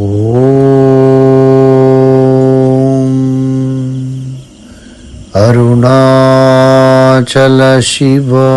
Om Arunachala Shiva.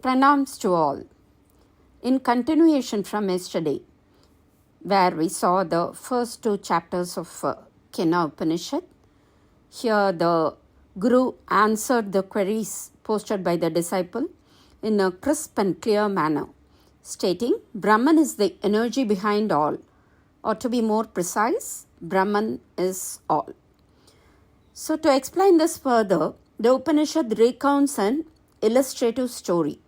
Pranams to all. In continuation from yesterday, where we saw the first two chapters of Kenopanishad, here the Guru answered the queries posted by the disciple in a crisp and clear manner, stating Brahman is the energy behind all, or to be more precise, Brahman is all. So to explain this further, the Upanishad recounts an illustrative story.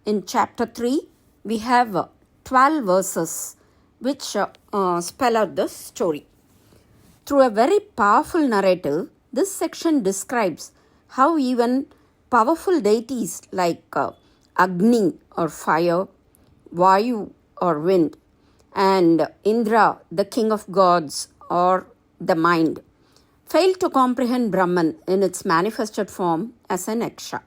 In chapter 3, we have 12 verses which spell out the story. Through a very powerful narrative, this section describes how even powerful deities like Agni or fire, Vayu or wind, and Indra, the king of gods or the mind, fail to comprehend Brahman in its manifested form as an yaksha.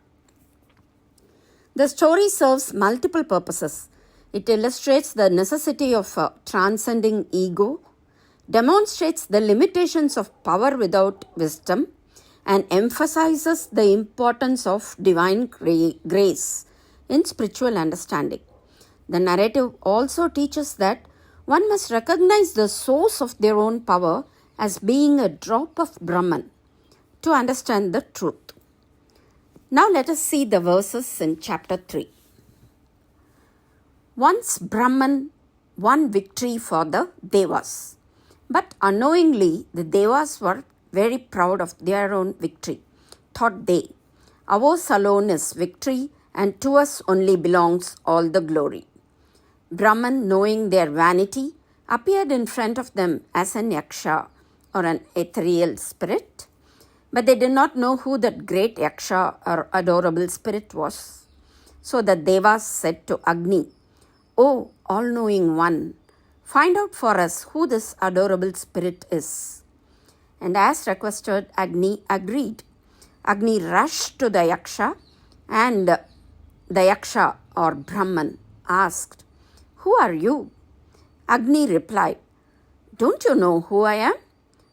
The story serves multiple purposes. It illustrates the necessity of transcending ego, demonstrates the limitations of power without wisdom, and emphasizes the importance of divine grace in spiritual understanding. The narrative also teaches that one must recognize the source of their own power as being a drop of Brahman to understand the truth. Now let us see the verses in chapter 3. Once Brahman won victory for the Devas, but unknowingly the Devas were very proud of their own victory. Thought they, ours alone is victory and to us only belongs all the glory. Brahman, knowing their vanity, appeared in front of them as an yaksha or an ethereal spirit. But they did not know who that great yaksha or adorable spirit was. So the Devas said to Agni, O all-knowing one, find out for us who this adorable spirit is. And as requested, Agni agreed. Agni rushed to the yaksha, and the yaksha or Brahman asked, Who are you? Agni replied, Don't you know who I am?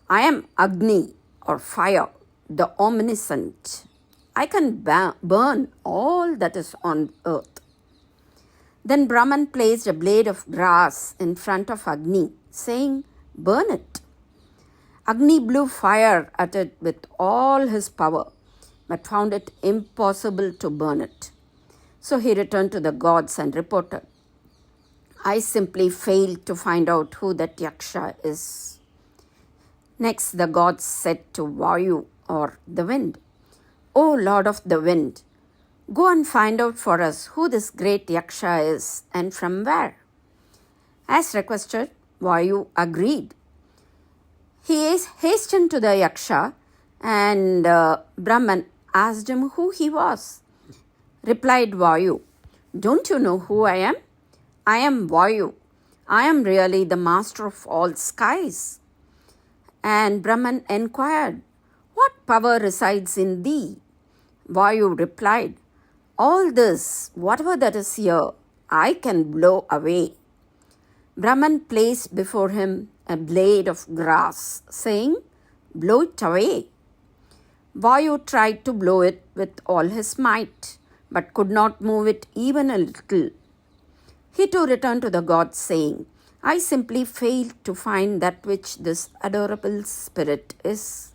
I am Agni or fire, the omniscient. I can burn all that is on earth. Then Brahman placed a blade of grass in front of Agni, saying, Burn it. Agni blew fire at it with all his power, but found it impossible to burn it. So he returned to the gods and reported, I simply failed to find out who that yaksha is. Next the gods said to Vayu, or the wind, O Lord of the wind, go and find out for us who this great yaksha is and from where. As requested, Vayu agreed. He hastened to the yaksha, and Brahman asked him who he was. Replied Vayu, Don't you know who I am? I am Vayu. I am really the master of all skies. And Brahman inquired, What power resides in thee? Vayu replied, All this, whatever that is here, I can blow away. Brahman placed before him a blade of grass, saying, Blow it away. Vayu tried to blow it with all his might, but could not move it even a little. He too returned to the gods, saying, I simply failed to find that which this adorable spirit is.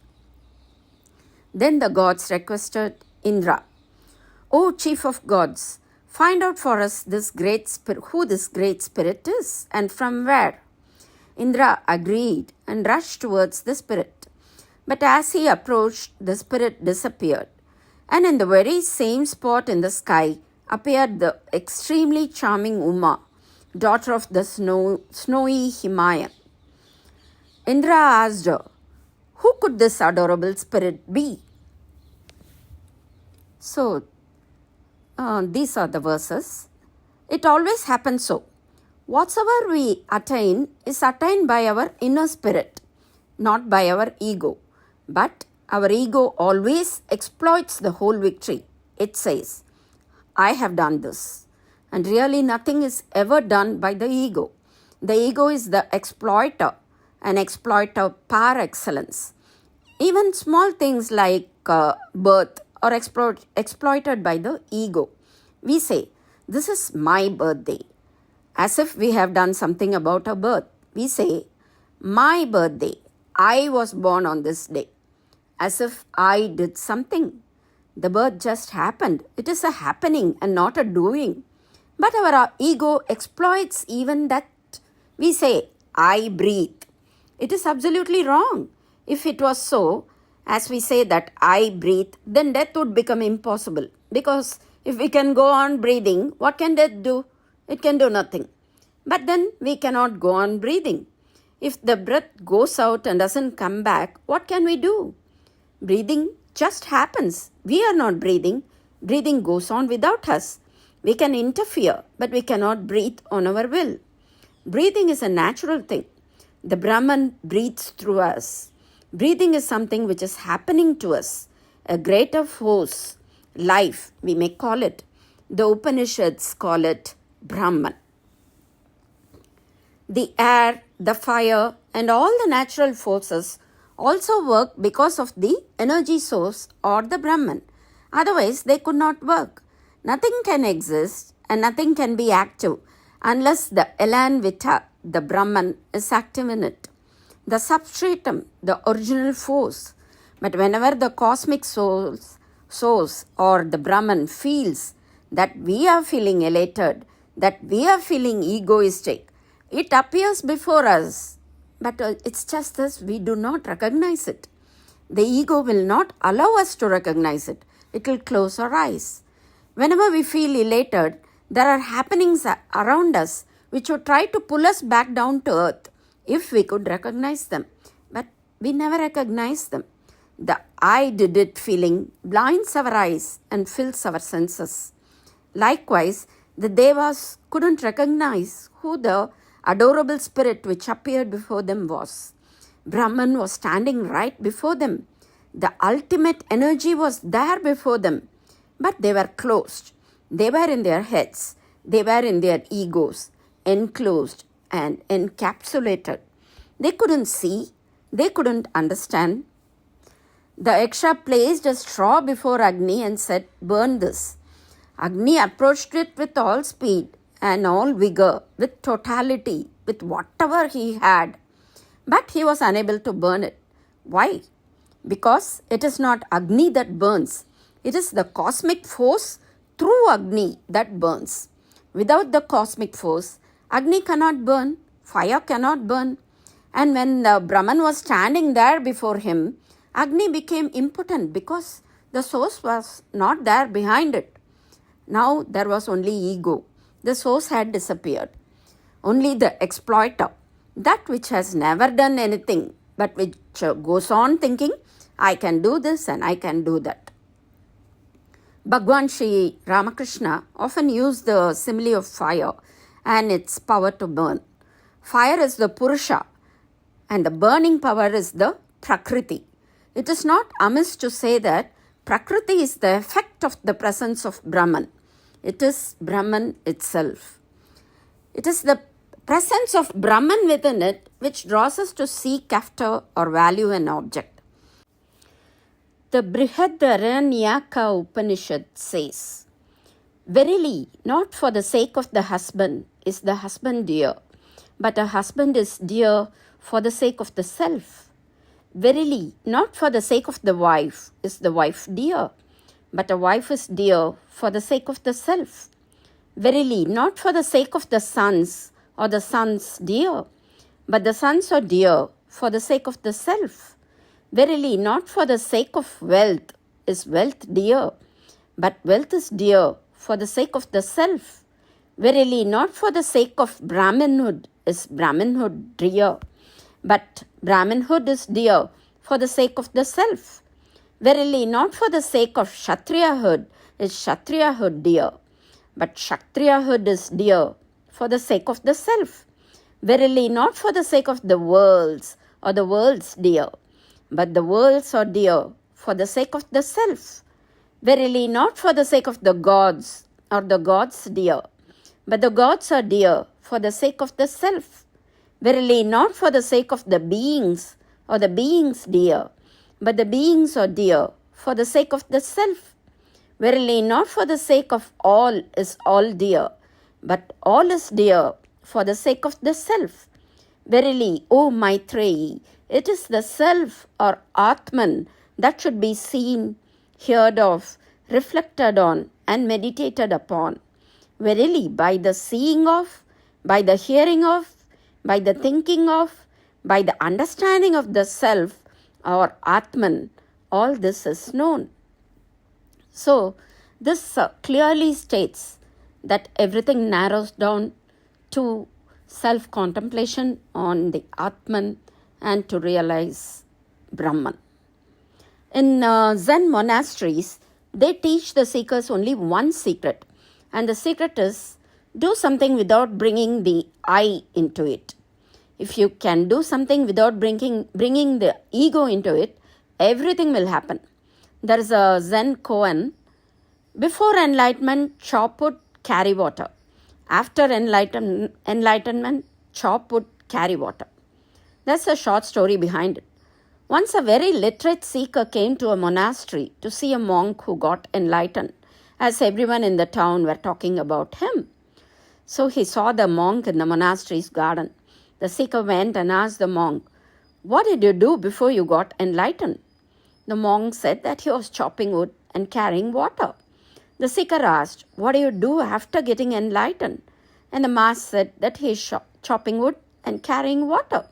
Then the gods requested Indra, O chief of gods, find out for us this great who this great spirit is and from where. Indra agreed and rushed towards the spirit. But as he approached, the spirit disappeared, and in the very same spot in the sky appeared the extremely charming Uma, daughter of the snowy Himalayan. Indra asked her, "Who could this adorable spirit be?" So, these are the verses. It always happens so. Whatsoever we attain is attained by our inner spirit, not by our ego. But our ego always exploits the whole victory. It says, "I have done this." And really nothing is ever done by the ego. The ego is the exploiter, an exploiter par excellence. Even small things like birth are exploited by the ego. We say, "This is my birthday," as if we have done something about our birth. We say, "My birthday, I was born on this day," as if I did something. The birth just happened. It is a happening and not a doing. But our ego exploits even that. We say, "I breathe." It is absolutely wrong. If it was so, as we say that I breathe, then death would become impossible. Because if we can go on breathing, what can death do? It can do nothing. But then we cannot go on breathing. If the breath goes out and doesn't come back, what can we do? Breathing just happens. We are not breathing. Breathing goes on without us. We can interfere, but we cannot breathe on our will. Breathing is a natural thing. The Brahman breathes through us. Breathing is something which is happening to us, a greater force, life, we may call it. The Upanishads call it Brahman. The air, the fire, and all the natural forces also work because of the energy source or the Brahman. Otherwise, they could not work. Nothing can exist and nothing can be active unless the elan vita, the Brahman, is active in it. The substratum, the original force. But whenever the cosmic source or the Brahman feels that we are feeling elated, that we are feeling egoistic, it appears before us. But it's just this, we do not recognize it. The ego will not allow us to recognize it. It will close our eyes. Whenever we feel elated, there are happenings around us which would try to pull us back down to earth if we could recognize them. But we never recognize them. The "I did it" feeling blinds our eyes and fills our senses. Likewise, the Devas couldn't recognize who the adorable spirit which appeared before them was. Brahman was standing right before them. The ultimate energy was there before them. But they were closed. They were in their heads. They were in their egos, enclosed and encapsulated. They couldn't see. They couldn't understand. The Yaksha placed a straw before Agni and said, "Burn this." Agni approached it with all speed and all vigor, with totality, with whatever he had. But he was unable to burn it. Why? Because it is not Agni that burns. It is the cosmic force through Agni that burns. Without the cosmic force, Agni cannot burn, fire cannot burn. And when the Brahman was standing there before him, Agni became impotent because the source was not there behind it. Now there was only ego. The source had disappeared. Only the exploiter, that which has never done anything, but which goes on thinking, "I can do this and I can do that." Bhagwan Sri Ramakrishna often used the simile of fire and its power to burn. Fire is the Purusha and the burning power is the Prakriti. It is not amiss to say that Prakriti is the effect of the presence of Brahman. It is Brahman itself. It is the presence of Brahman within it which draws us to seek after or value an object. The Brihadaranyaka Upanishad says, "Verily, not for the sake of the husband is the husband dear, but a husband is dear for the sake of the self. Verily, not for the sake of the wife is the wife dear, but a wife is dear for the sake of the self. Verily, not for the sake of the sons or the sons dear, But the sons are dear for the sake of the self. Verily, not for the sake of wealth is wealth dear, but wealth is dear for the sake of the self. Verily, not for the sake of Brahmanhood is Brahmanhood dear, but Brahmanhood is dear for the sake of the self. Verily, not for the sake of Kshatriyahood is Kshatriyahood dear, but Kshatriyahood is dear for the sake of the self. Verily, not for the sake of the worlds or the worlds dear, but the worlds are dear for the sake of the self. Verily, not for the sake of the gods or the gods dear, but the gods are dear for the sake of the self. Verily, not for the sake of the beings or the beings dear, but the beings are dear for the sake of the self. Verily, not for the sake of all is all dear, but all is dear for the sake of the self. Verily, O Maitreyi, it is the self or Atman that should be seen, heard of, reflected on, and meditated upon. Verily, by the seeing of, by the hearing of, by the thinking of, by the understanding of the self or Atman, all this is known. So, this clearly states that everything narrows down to self-contemplation on the Atman and to realize Brahman. In Zen monasteries, they teach the seekers only one secret, and the secret is do something without bringing the I into it. If you can do something without bringing the ego into it, everything will happen. There is a Zen koan, before enlightenment, chop wood, carry water. After enlightenment, chop wood, carry water. That's a short story behind it. Once a very literate seeker came to a monastery to see a monk who got enlightened, as everyone in the town were talking about him. So he saw the monk in the monastery's garden. The seeker went and asked the monk, "What did you do before you got enlightened?" The monk said that he was chopping wood and carrying water. The seeker asked, "What do you do after getting enlightened?" And the master said that he is chopping wood and carrying water.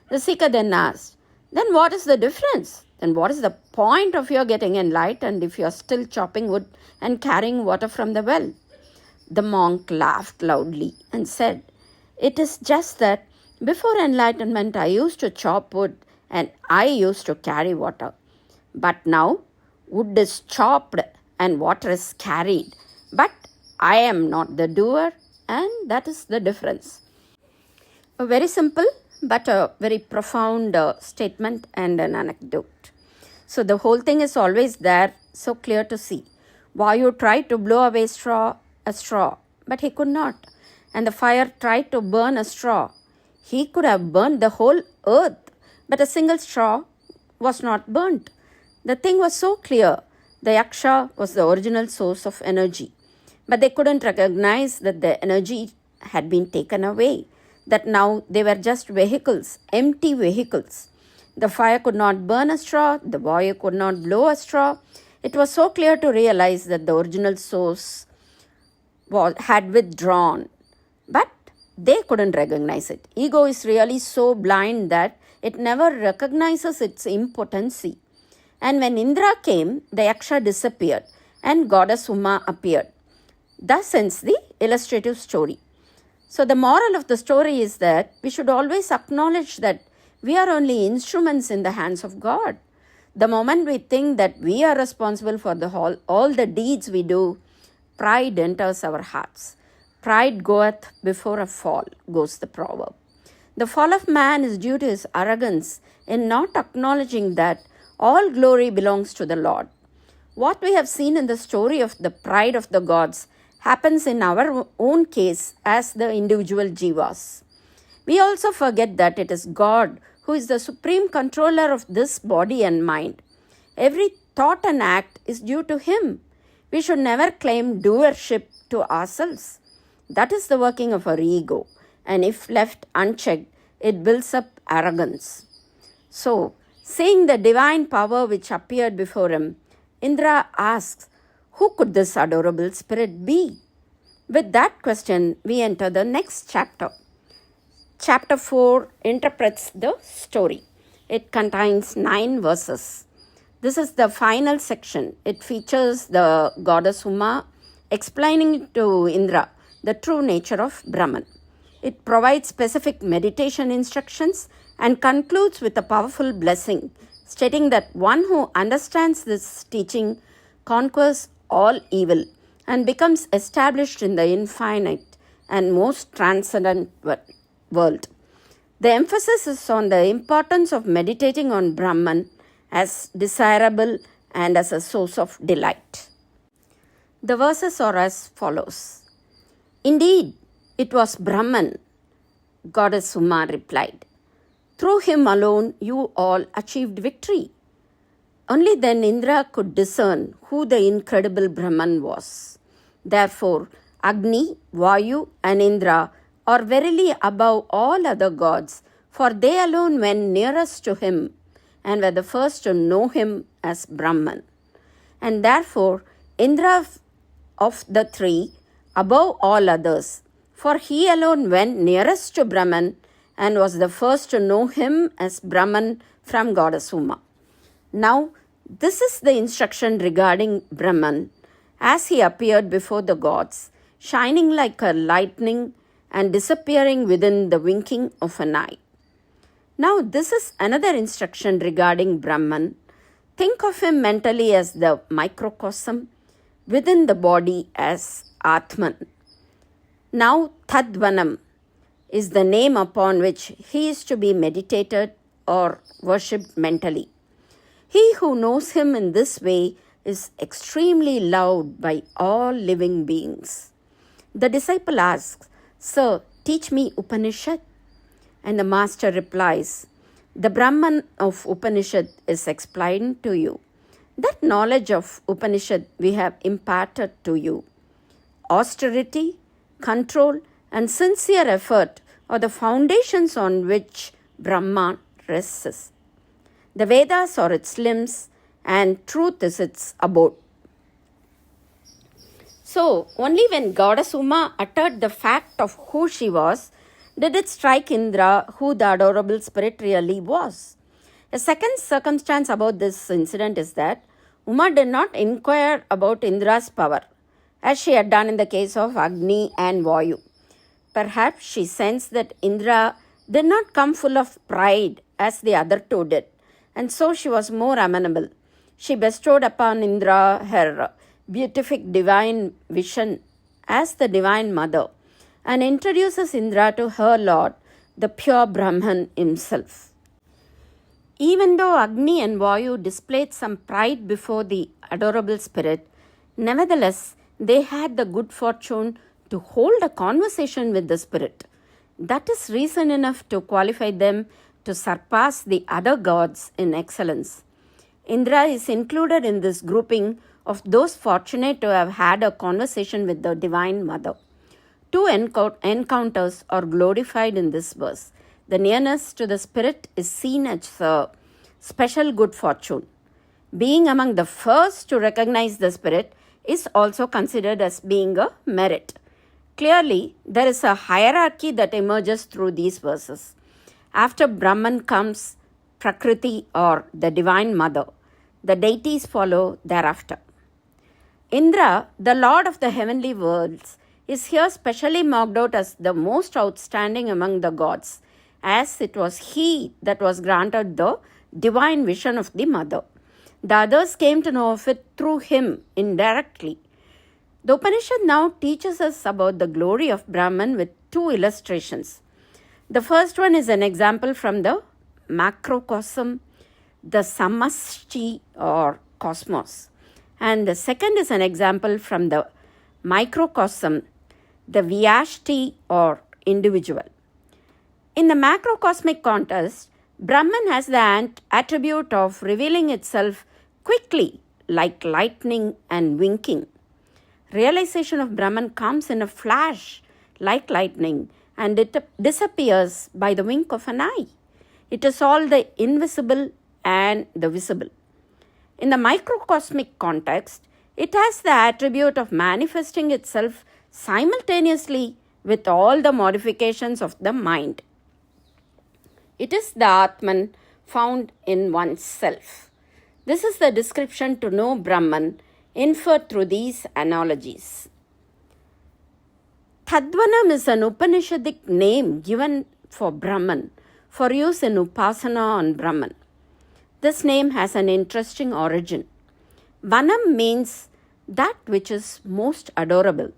The seeker then asked, "Then what is the difference? Then what is the point of your getting enlightened if you are still chopping wood and carrying water from the well?" The monk laughed loudly and said, "It is just that before enlightenment I used to chop wood and I used to carry water. But now wood is chopped and water is carried. But I am not the doer, and that is the difference." A very simple but a very profound statement and an anecdote. So the whole thing is always there, so clear to see. Vayu tried to blow away a straw, but he could not. And the fire tried to burn a straw. He could have burned the whole earth, but a single straw was not burnt. The thing was so clear. The yaksha was the original source of energy, but they couldn't recognize that the energy had been taken away, that now they were just vehicles, empty vehicles. The fire could not burn a straw, the boy could not blow a straw. It was so clear to realize that the original source had withdrawn, but they couldn't recognize it. Ego is really so blind that it never recognizes its impotency. And when Indra came, the Yaksha disappeared and goddess Uma appeared. Thus ends the illustrative story. So the moral of the story is that we should always acknowledge that we are only instruments in the hands of God. The moment we think that we are responsible for all the deeds we do, pride enters our hearts. Pride goeth before a fall, goes the proverb. The fall of man is due to his arrogance in not acknowledging that all glory belongs to the Lord. What we have seen in the story of the pride of the gods happens in our own case as the individual jivas. We also forget that it is God who is the supreme controller of this body and mind. Every thought and act is due to Him. We should never claim doership to ourselves. That is the working of our ego, and if left unchecked, it builds up arrogance. So, seeing the divine power which appeared before him, Indra asks, "Who could this adorable spirit be?" With that question, we enter the next chapter. Chapter 4 interprets the story. It contains 9 verses. This is the final section. It features the goddess Uma explaining to Indra the true nature of Brahman. It provides specific meditation instructions and concludes with a powerful blessing, stating that one who understands this teaching conquers all evil and becomes established in the infinite and most transcendent world. The emphasis is on the importance of meditating on Brahman as desirable and as a source of delight. The verses are as follows. Indeed, it was Brahman, Goddess Uma replied. Through him alone you all achieved victory. Only then Indra could discern who the incredible Brahman was. Therefore, Agni, Vayu and Indra are verily above all other gods, for they alone went nearest to him and were the first to know him as Brahman. And therefore, Indra of the three, above all others, for he alone went nearest to Brahman and was the first to know him as Brahman from Goddess Uma. Now, this is the instruction regarding Brahman as he appeared before the gods, shining like a lightning and disappearing within the winking of an eye. Now, this is another instruction regarding Brahman. Think of him mentally as the microcosm, within the body as Atman. Now, Tadvanam is the name upon which he is to be meditated or worshipped mentally. He who knows him in this way is extremely loved by all living beings. The disciple asks, Sir, teach me Upanishad. And the master replies, the Brahman of Upanishad is explained to you. That knowledge of Upanishad we have imparted to you. Austerity, control, and sincere effort are the foundations on which Brahman rests. The Vedas are its limbs, and truth is its abode. So, only when Goddess Uma uttered the fact of who she was, did it strike Indra who the adorable spirit really was. A second circumstance about this incident is that Uma did not inquire about Indra's power, as she had done in the case of Agni and Vayu. Perhaps she sensed that Indra did not come full of pride as the other two did, and so she was more amenable. She bestowed upon Indra her beatific divine vision as the Divine Mother, and introduces Indra to her Lord, the pure Brahman himself. Even though Agni and Vayu displayed some pride before the adorable spirit, nevertheless, they had the good fortune to hold a conversation with the spirit. That is reason enough to qualify them to surpass the other gods in excellence. Indra is included in this grouping of those fortunate to have had a conversation with the Divine Mother. Two encounters are glorified in this verse. The nearness to the spirit is seen as a special good fortune. Being among the first to recognize the spirit is also considered as being a merit. Clearly, there is a hierarchy that emerges through these verses. After Brahman comes Prakriti or the Divine Mother. The deities follow thereafter. Indra, the lord of the heavenly worlds, is here specially marked out as the most outstanding among the gods, as it was he that was granted the divine vision of the mother. The others came to know of it through him indirectly. The Upanishad now teaches us about the glory of Brahman with two illustrations. The first one is an example from the macrocosm, the samashti or cosmos. And the second is an example from the microcosm, the vyashti or individual. In the macrocosmic context, Brahman has the attribute of revealing itself quickly like lightning and winking. Realization of Brahman comes in a flash like lightning and it disappears by the wink of an eye. It is all the invisible and the visible. In the microcosmic context, it has the attribute of manifesting itself simultaneously with all the modifications of the mind. It is the Atman found in oneself. This is the description to know Brahman inferred through these analogies. Tadvanam is an Upanishadic name given for Brahman for use in Upasana on Brahman. This name has an interesting origin. Vanam means that which is most adorable.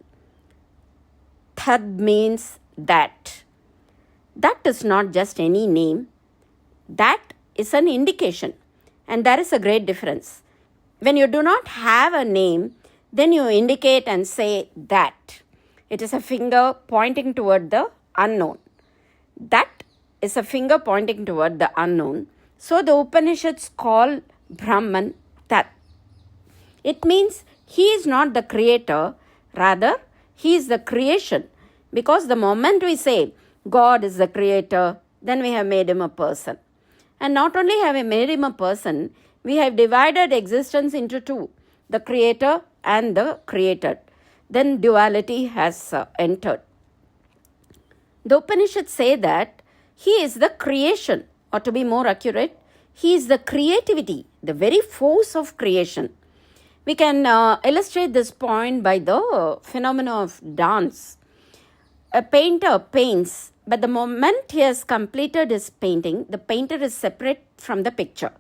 Tad means that. That is not just any name. That is an indication. And there is a great difference. When you do not have a name, then you indicate and say that. It is a finger pointing toward the unknown. That is a finger pointing toward the unknown. So the Upanishads call Brahman Tat. It means he is not the creator, rather he is the creation. Because the moment we say God is the creator, then we have made him a person. And not only have we made him a person, we have divided existence into two, the creator and the created. Then duality has entered. The Upanishads say that he is the creation, or to be more accurate, he is the creativity, the very force of creation. We can illustrate this point by the phenomena of dance. A painter paints, but the moment he has completed his painting, the painter is separate from the picture.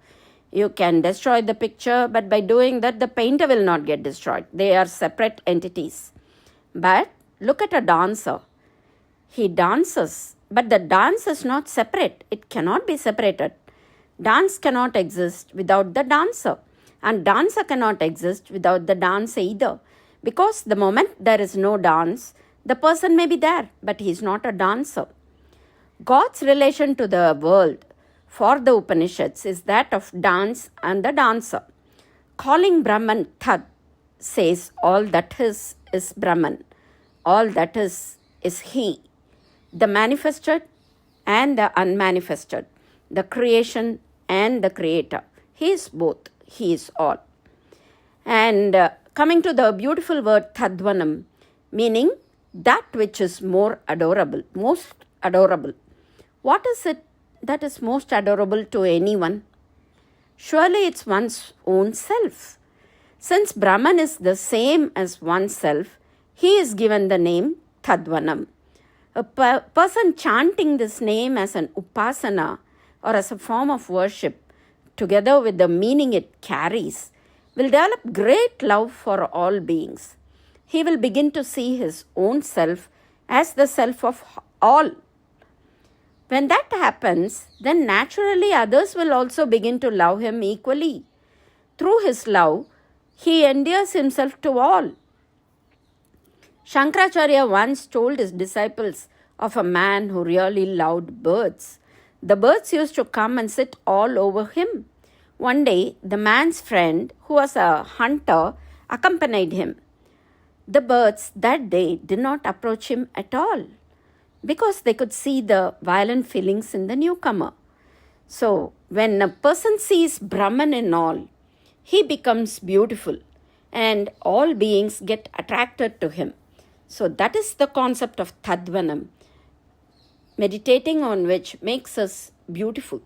You can destroy the picture, but by doing that, the painter will not get destroyed. They are separate entities. But look at a dancer. He dances, but the dance is not separate. It cannot be separated. Dance cannot exist without the dancer. And dancer cannot exist without the dance either. Because the moment there is no dance, the person may be there, but he is not a dancer. God's relation to the world for the Upanishads is that of dance and the dancer. Calling Brahman Tad says all that is Brahman. All that is he. The manifested and the unmanifested. The creation and the creator. He is both. He is all. And coming to the beautiful word Tadvanam, meaning that which is more adorable, most adorable. What is it that is most adorable to anyone? Surely it's one's own self. Since Brahman is the same as oneself, he is given the name Tadvanam. A person chanting this name as an upasana or as a form of worship, together with the meaning it carries, will develop great love for all beings. He will begin to see his own self as the self of all. When that happens, then naturally others will also begin to love him equally. Through his love, he endears himself to all. Shankaracharya once told his disciples of a man who really loved birds. The birds used to come and sit all over him. One day, the man's friend, who was a hunter, accompanied him. The birds that day did not approach him at all because they could see the violent feelings in the newcomer. So, when a person sees Brahman in all, he becomes beautiful and all beings get attracted to him. So, that is the concept of Tadvanam, meditating on which makes us beautiful.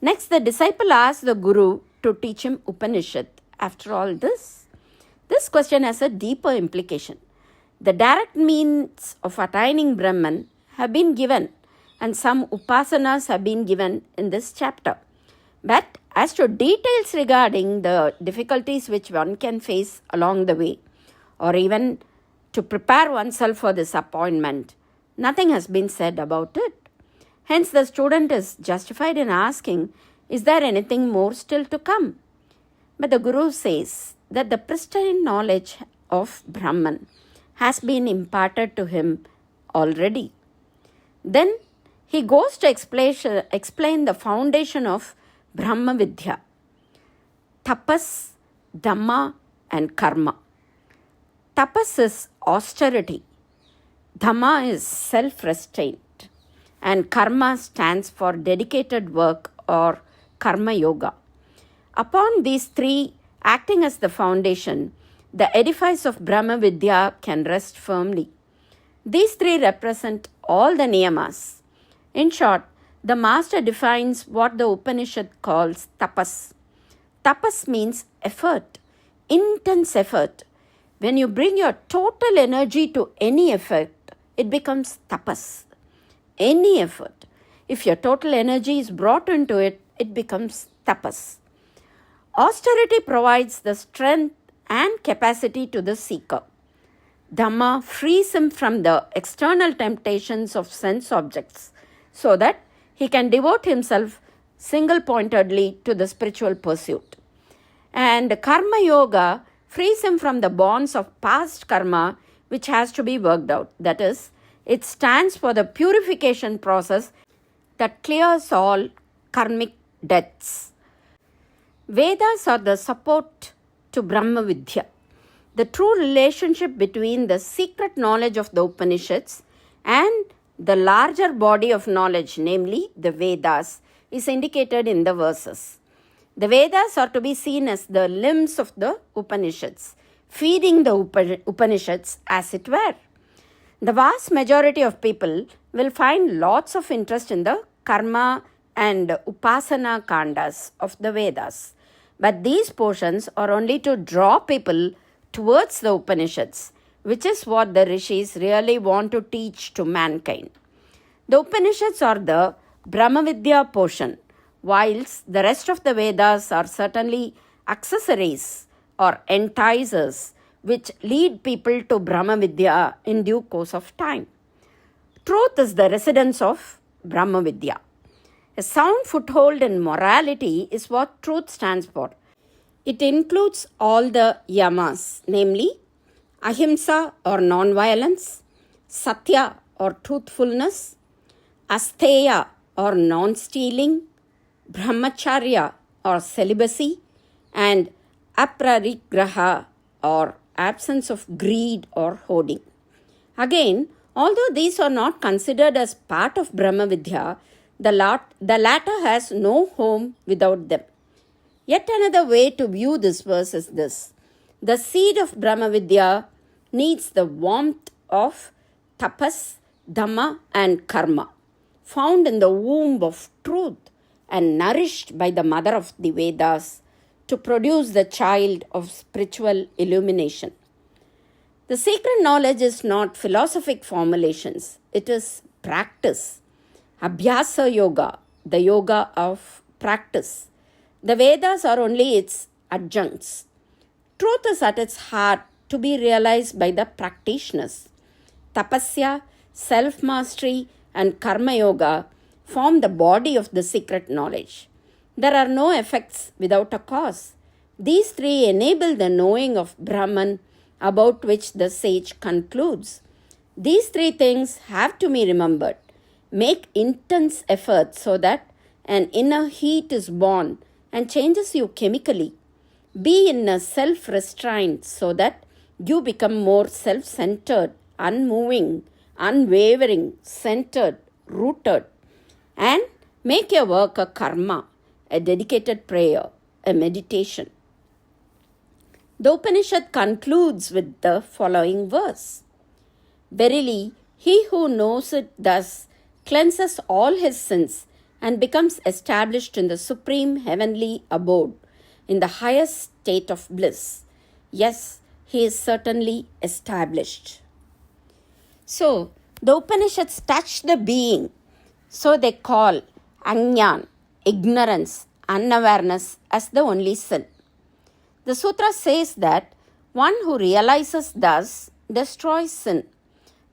Next, the disciple asked the Guru to teach him Upanishad. After all this question has a deeper implication. The direct means of attaining Brahman have been given, and some upasanas have been given in this chapter. But as to details regarding the difficulties which one can face along the way, or even to prepare oneself for this appointment, nothing has been said about it. Hence, the student is justified in asking, is there anything more still to come? But the Guru says that the pristine knowledge of Brahman has been imparted to him already. Then he goes to explain the foundation of Brahma Vidya, tapas, dhamma and karma. Tapas is austerity, dhamma is self-restraint, and karma stands for dedicated work or karma yoga. Upon these three acting as the foundation, the edifice of Brahma Vidya can rest firmly. These three represent all the niyamas. In short, the master defines what the Upanishad calls tapas. Tapas means effort, intense effort. When you bring your total energy to any effort, it becomes tapas. Any effort. If your total energy is brought into it, it becomes tapas. Austerity provides the strength and capacity to the seeker. Dhamma frees him from the external temptations of sense objects so that he can devote himself single-pointedly to the spiritual pursuit. And Karma Yoga frees him from the bonds of past karma which has to be worked out. That is, it stands for the purification process that clears all karmic debts. Vedas are the support to Brahma Vidya. The true relationship between the secret knowledge of the Upanishads and the larger body of knowledge, namely the Vedas, is indicated in the verses. The Vedas are to be seen as the limbs of the Upanishads, feeding the Upanishads as it were. The vast majority of people will find lots of interest in the karma and upasana kandas of the Vedas. But these portions are only to draw people towards the Upanishads, which is what the rishis really want to teach to mankind. The Upanishads are the Brahma Vidya portion, whilst the rest of the Vedas are certainly accessories or enticers which lead people to Brahma Vidya in due course of time. Truth is the residence of Brahma Vidya. A sound foothold in morality is what truth stands for. It includes all the yamas, namely ahimsa or non-violence, satya or truthfulness, asteya or non-stealing, brahmacharya or celibacy, and aprarigraha or absence of greed or hoarding. Again, although these are not considered as part of Brahma Vidya, the latter has no home without them. Yet another way to view this verse is this. The seed of Brahma Vidya needs the warmth of tapas, dhamma and karma, found in the womb of truth and nourished by the mother of the Vedas to produce the child of spiritual illumination. The secret knowledge is not philosophic formulations, it is practice. Abhyasa yoga, the yoga of practice. The Vedas are only its adjuncts. Truth is at its heart to be realized by the practitioners. Tapasya, self-mastery and karma yoga form the body of the secret knowledge. There are no effects without a cause. These three enable the knowing of Brahman, about which the sage concludes. These three things have to be remembered. Make intense effort so that an inner heat is born and changes you chemically. Be in a self-restraint so that you become more self-centered, unmoving, unwavering, centered, rooted. And make your work a karma, a dedicated prayer, a meditation. The Upanishad concludes with the following verse. Verily, he who knows it thus cleanses all his sins and becomes established in the supreme heavenly abode, in the highest state of bliss. Yes, he is certainly established. So, the Upanishads touch the being. So they call Ajnan, ignorance, unawareness as the only sin. The sutra says that one who realizes thus destroys sin.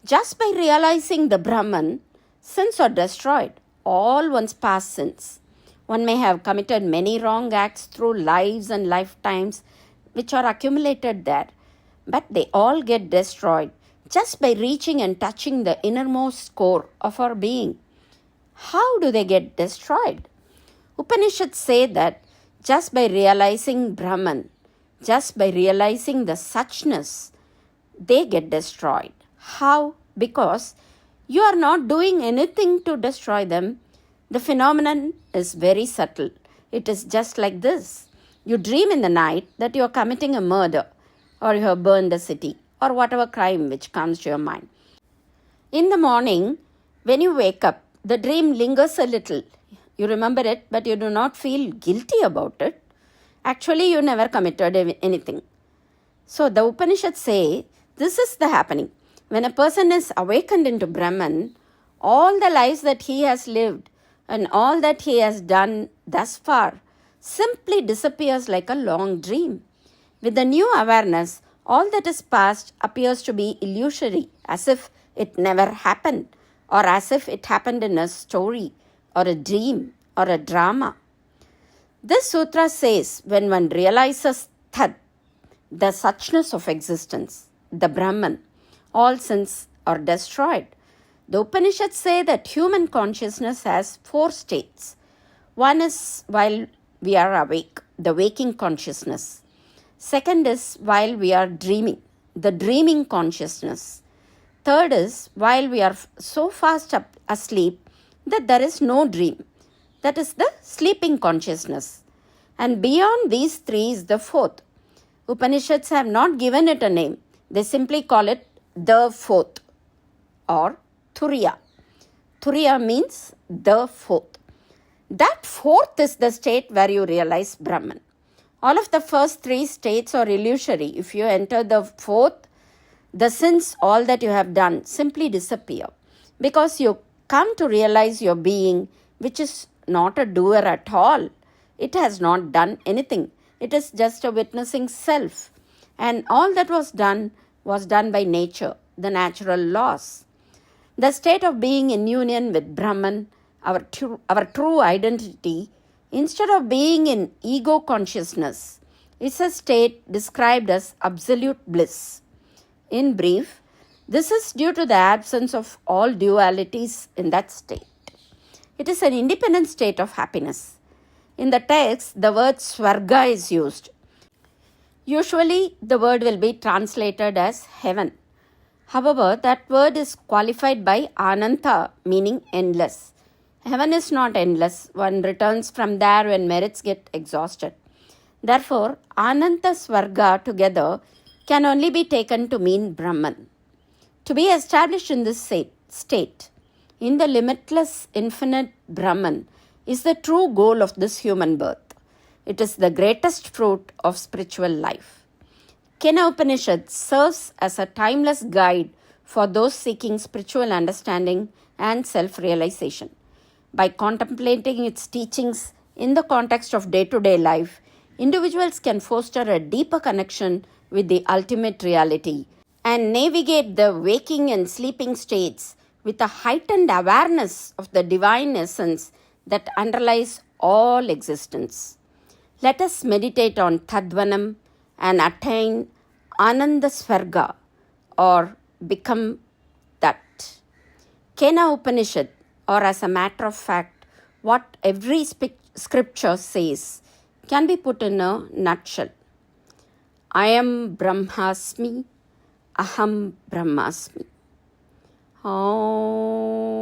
Just by realizing the Brahman, sins are destroyed, all one's past sins. One may have committed many wrong acts through lives and lifetimes which are accumulated there, but they all get destroyed just by reaching and touching the innermost core of our being. How do they get destroyed? Upanishads say that just by realizing Brahman, just by realizing the suchness, they get destroyed. How? Because you are not doing anything to destroy them. The phenomenon is very subtle. It is just like this. You dream in the night that you are committing a murder, or you have burned the city, or whatever crime which comes to your mind. In the morning, when you wake up, the dream lingers a little. You remember it, but you do not feel guilty about it. Actually, you never committed anything. So the Upanishads say this is the happening. When a person is awakened into Brahman, all the lives that he has lived and all that he has done thus far simply disappears like a long dream. With the new awareness, all that is past appears to be illusory, as if it never happened, or as if it happened in a story, or a dream, or a drama. This sutra says when one realizes Tad, the suchness of existence, the Brahman, all sins are destroyed. The Upanishads say that human consciousness has 4 states. One is while we are awake, the waking consciousness. Second is while we are dreaming, the dreaming consciousness. Third is while we are so fast asleep that there is no dream. That is the sleeping consciousness. And beyond these 3 is the 4th. Upanishads have not given it a name. They simply call it the 4th or Turiya. Turiya means the 4th. That 4th is the state where you realize Brahman. All of the first 3 states are illusory. If you enter the 4th, the sins, all that you have done, simply disappear. Because you come to realize your being, which is not a doer at all. It has not done anything. It is just a witnessing self. And all that was done by nature, the natural laws. The state of being in union with Brahman, our true identity, instead of being in ego consciousness, is a state described as absolute bliss. In brief, this is due to the absence of all dualities in that state. It is an independent state of happiness. In the text, the word Swarga is used. Usually, the word will be translated as heaven. However, that word is qualified by Ananta, meaning endless. Heaven is not endless. One returns from there when merits get exhausted. Therefore, Ananta Swarga together can only be taken to mean Brahman. To be established in this state, in the limitless infinite Brahman, is the true goal of this human birth. It is the greatest fruit of spiritual life. Kenopanishad serves as a timeless guide for those seeking spiritual understanding and self-realization. By contemplating its teachings in the context of day-to-day life, individuals can foster a deeper connection with the ultimate reality and navigate the waking and sleeping states with a heightened awareness of the divine essence that underlies all existence. Let us meditate on Tadvanam and attain Ananda Swarga or become that. Kena Upanishad, or as a matter of fact, what every scripture says, can be put in a nutshell. I am Brahmasmi, Aham Brahmasmi. Om.